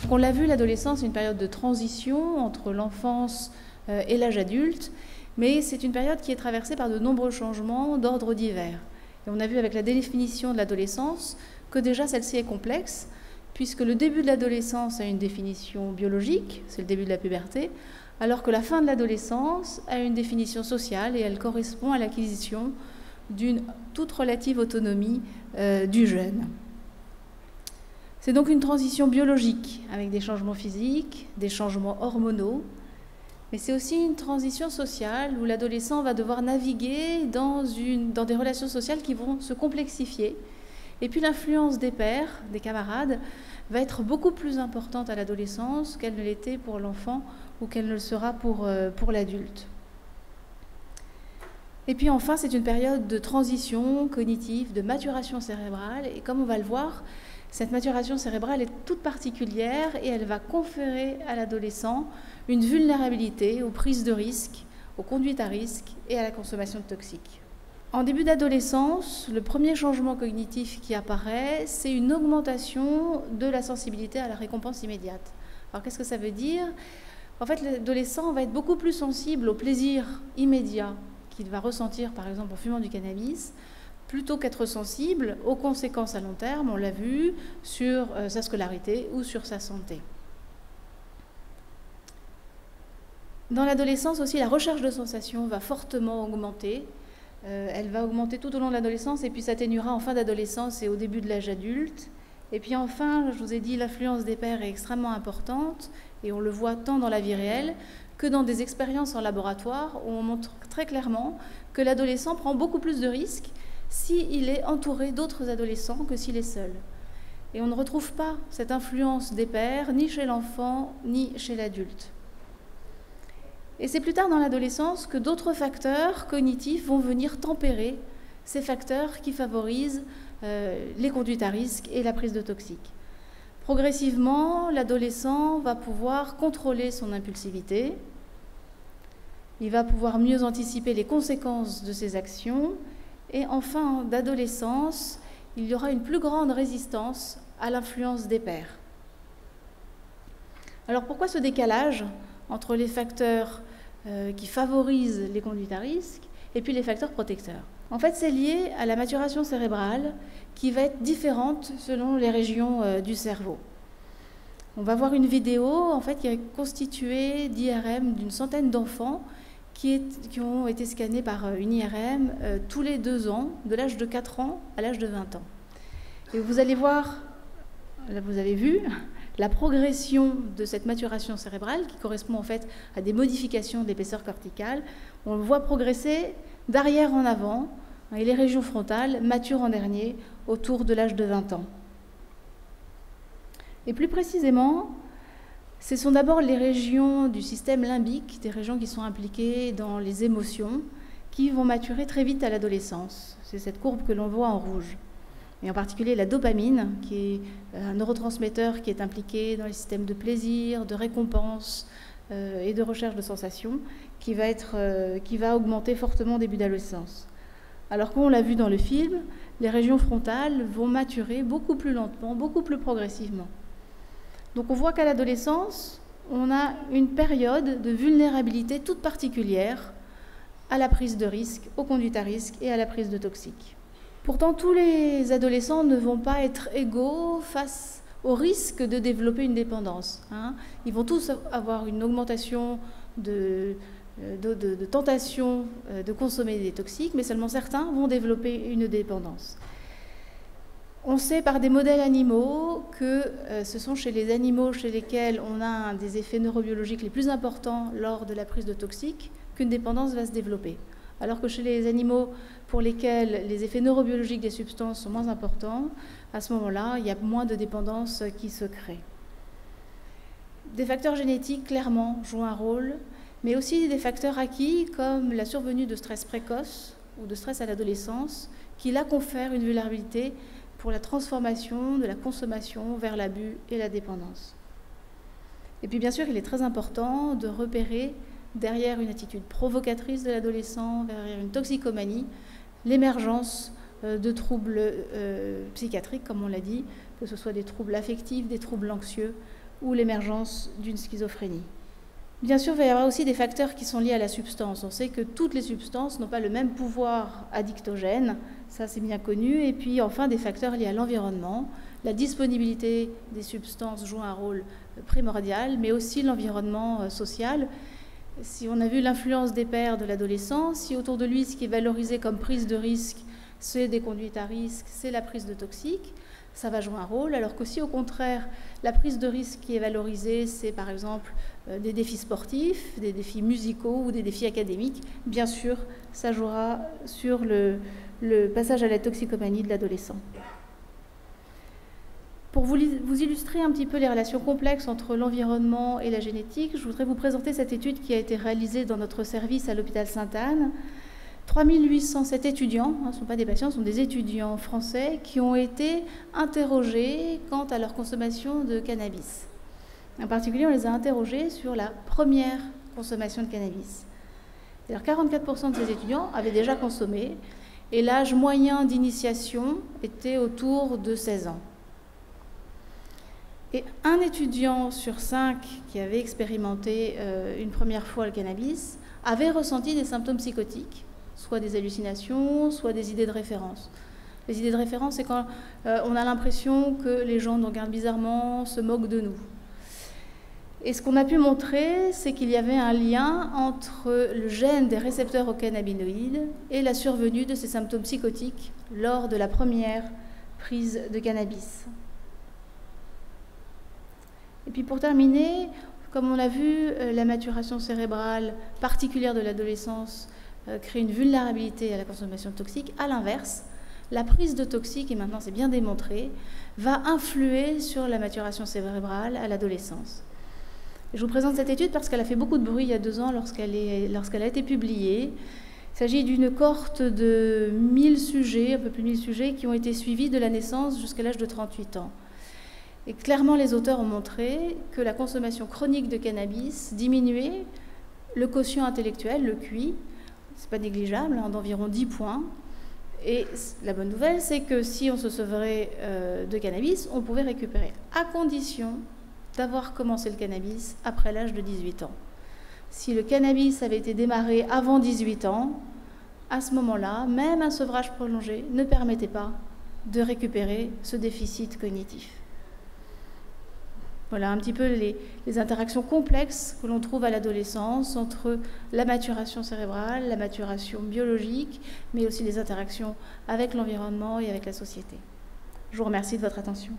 Donc on l'a vu, l'adolescence est une période de transition entre l'enfance et l'âge adulte, mais c'est une période qui est traversée par de nombreux changements d'ordre divers. Et on a vu avec la définition de l'adolescence que déjà celle-ci est complexe, puisque le début de l'adolescence a une définition biologique, c'est le début de la puberté, alors que la fin de l'adolescence a une définition sociale et elle correspond à l'acquisition d'une toute relative autonomie du jeune. C'est donc une transition biologique avec des changements physiques, des changements hormonaux, mais c'est aussi une transition sociale où l'adolescent va devoir naviguer dans des relations sociales qui vont se complexifier. Et puis l'influence des pairs, des camarades, va être beaucoup plus importante à l'adolescence qu'elle ne l'était pour l'enfant ou qu'elle ne le sera pour l'adulte. Et puis enfin, c'est une période de transition cognitive, de maturation cérébrale. Et comme on va le voir, cette maturation cérébrale est toute particulière et elle va conférer à l'adolescent une vulnérabilité aux prises de risques, aux conduites à risque et à la consommation de toxiques. En début d'adolescence, le premier changement cognitif qui apparaît, c'est une augmentation de la sensibilité à la récompense immédiate. Alors qu'est-ce que ça veut dire ? En fait, l'adolescent va être beaucoup plus sensible au plaisir immédiat qu'il va ressentir, par exemple, en fumant du cannabis, plutôt qu'être sensible aux conséquences à long terme, on l'a vu, sur sa scolarité ou sur sa santé. Dans l'adolescence aussi, la recherche de sensations va fortement augmenter. Elle va augmenter tout au long de l'adolescence et puis s'atténuera en fin d'adolescence et au début de l'âge adulte. Et puis enfin, je vous ai dit, l'influence des pairs est extrêmement importante et on le voit tant dans la vie réelle que dans des expériences en laboratoire où on montre très clairement que l'adolescent prend beaucoup plus de risques s'il est entouré d'autres adolescents que s'il est seul. Et on ne retrouve pas cette influence des pairs ni chez l'enfant ni chez l'adulte. Et c'est plus tard dans l'adolescence que d'autres facteurs cognitifs vont venir tempérer ces facteurs qui favorisent les conduites à risque et la prise de toxiques. Progressivement, l'adolescent va pouvoir contrôler son impulsivité, il va pouvoir mieux anticiper les conséquences de ses actions, et en fin d'adolescence, il y aura une plus grande résistance à l'influence des pairs. Alors pourquoi ce décalage entre les facteurs qui favorisent les conduites à risque et puis les facteurs protecteurs? En fait, c'est lié à la maturation cérébrale qui va être différente selon les régions du cerveau. On va voir une vidéo en fait, qui est constituée d'IRM d'une centaine d'enfants qui ont été scannés par une IRM tous les 2 ans, de l'âge de 4 ans à l'âge de 20 ans. Et vous allez voir, là vous avez vu, la progression de cette maturation cérébrale qui correspond en fait à des modifications de l'épaisseur corticale. On le voit progresser d'arrière en avant et les régions frontales maturent en dernier autour de l'âge de 20 ans. Et plus précisément, ce sont d'abord les régions du système limbique, des régions qui sont impliquées dans les émotions, qui vont maturer très vite à l'adolescence. C'est cette courbe que l'on voit en rouge. Et en particulier la dopamine, qui est un neurotransmetteur qui est impliqué dans les systèmes de plaisir, de récompense et de recherche de sensations, qui va augmenter fortement au début d'adolescence. Alors qu'on l'a vu dans le film, les régions frontales vont maturer beaucoup plus lentement, beaucoup plus progressivement. Donc on voit qu'à l'adolescence, on a une période de vulnérabilité toute particulière à la prise de risque, aux conduites à risque et à la prise de toxiques. Pourtant, tous les adolescents ne vont pas être égaux face au risque de développer une dépendance. Ils vont tous avoir une augmentation de tentation de consommer des toxiques, mais seulement certains vont développer une dépendance. On sait par des modèles animaux que ce sont chez les animaux chez lesquels on a un des effets neurobiologiques les plus importants lors de la prise de toxiques qu'une dépendance va se développer. Alors que chez les animaux pour lesquels les effets neurobiologiques des substances sont moins importants, à ce moment-là, il y a moins de dépendance qui se crée. Des facteurs génétiques, clairement, jouent un rôle, mais aussi des facteurs acquis comme la survenue de stress précoce ou de stress à l'adolescence, qui là confèrent une vulnérabilité pour la transformation de la consommation vers l'abus et la dépendance. Et puis bien sûr, il est très important de repérer derrière une attitude provocatrice de l'adolescent, derrière une toxicomanie, l'émergence de troubles psychiatriques, comme on l'a dit, que ce soit des troubles affectifs, des troubles anxieux ou l'émergence d'une schizophrénie. Bien sûr, il va y avoir aussi des facteurs qui sont liés à la substance. On sait que toutes les substances n'ont pas le même pouvoir addictogène, ça c'est bien connu. Et puis enfin, des facteurs liés à l'environnement. La disponibilité des substances joue un rôle primordial, mais aussi l'environnement social. Si on a vu l'influence des pairs de l'adolescent, si autour de lui, ce qui est valorisé comme prise de risque, c'est des conduites à risque, c'est la prise de toxiques, ça va jouer un rôle, alors qu'aussi au contraire, la prise de risque qui est valorisée, c'est par exemple des défis sportifs, des défis musicaux ou des défis académiques. Bien sûr, ça jouera sur le passage à la toxicomanie de l'adolescent. Pour vous illustrer un petit peu les relations complexes entre l'environnement et la génétique, je voudrais vous présenter cette étude qui a été réalisée dans notre service à l'hôpital Sainte-Anne. 3807 étudiants, ce ne sont pas des patients, ce sont des étudiants français qui ont été interrogés quant à leur consommation de cannabis. En particulier, on les a interrogés sur la première consommation de cannabis. Alors, 44% de ces étudiants avaient déjà consommé et l'âge moyen d'initiation était autour de 16 ans. Et un étudiant sur 5 qui avait expérimenté une première fois le cannabis avait ressenti des symptômes psychotiques, soit des hallucinations, soit des idées de référence. Les idées de référence, c'est quand on a l'impression que les gens nous regardent bizarrement, se moquent de nous. Et ce qu'on a pu montrer, c'est qu'il y avait un lien entre le gène des récepteurs aux cannabinoïdes et la survenue de ces symptômes psychotiques lors de la première prise de cannabis. Et puis pour terminer, comme on l'a vu, la maturation cérébrale particulière de l'adolescence crée une vulnérabilité à la consommation de toxiques. À l'inverse, la prise de toxiques, et maintenant c'est bien démontré, va influer sur la maturation cérébrale à l'adolescence. Je vous présente cette étude parce qu'elle a fait beaucoup de bruit il y a 2 ans lorsqu'elle a été publiée. Il s'agit d'une cohorte de 1000 sujets, un peu plus de 1000 sujets, qui ont été suivis de la naissance jusqu'à l'âge de 38 ans. Et clairement, les auteurs ont montré que la consommation chronique de cannabis diminuait le quotient intellectuel, le QI, c'est pas négligeable, d'environ 10 points. Et la bonne nouvelle, c'est que si on se sevrait de cannabis, on pouvait récupérer, à condition d'avoir commencé le cannabis après l'âge de 18 ans. Si le cannabis avait été démarré avant 18 ans, à ce moment-là, même un sevrage prolongé ne permettait pas de récupérer ce déficit cognitif. Voilà un petit peu les interactions complexes que l'on trouve à l'adolescence entre la maturation cérébrale, la maturation biologique, mais aussi les interactions avec l'environnement et avec la société. Je vous remercie de votre attention.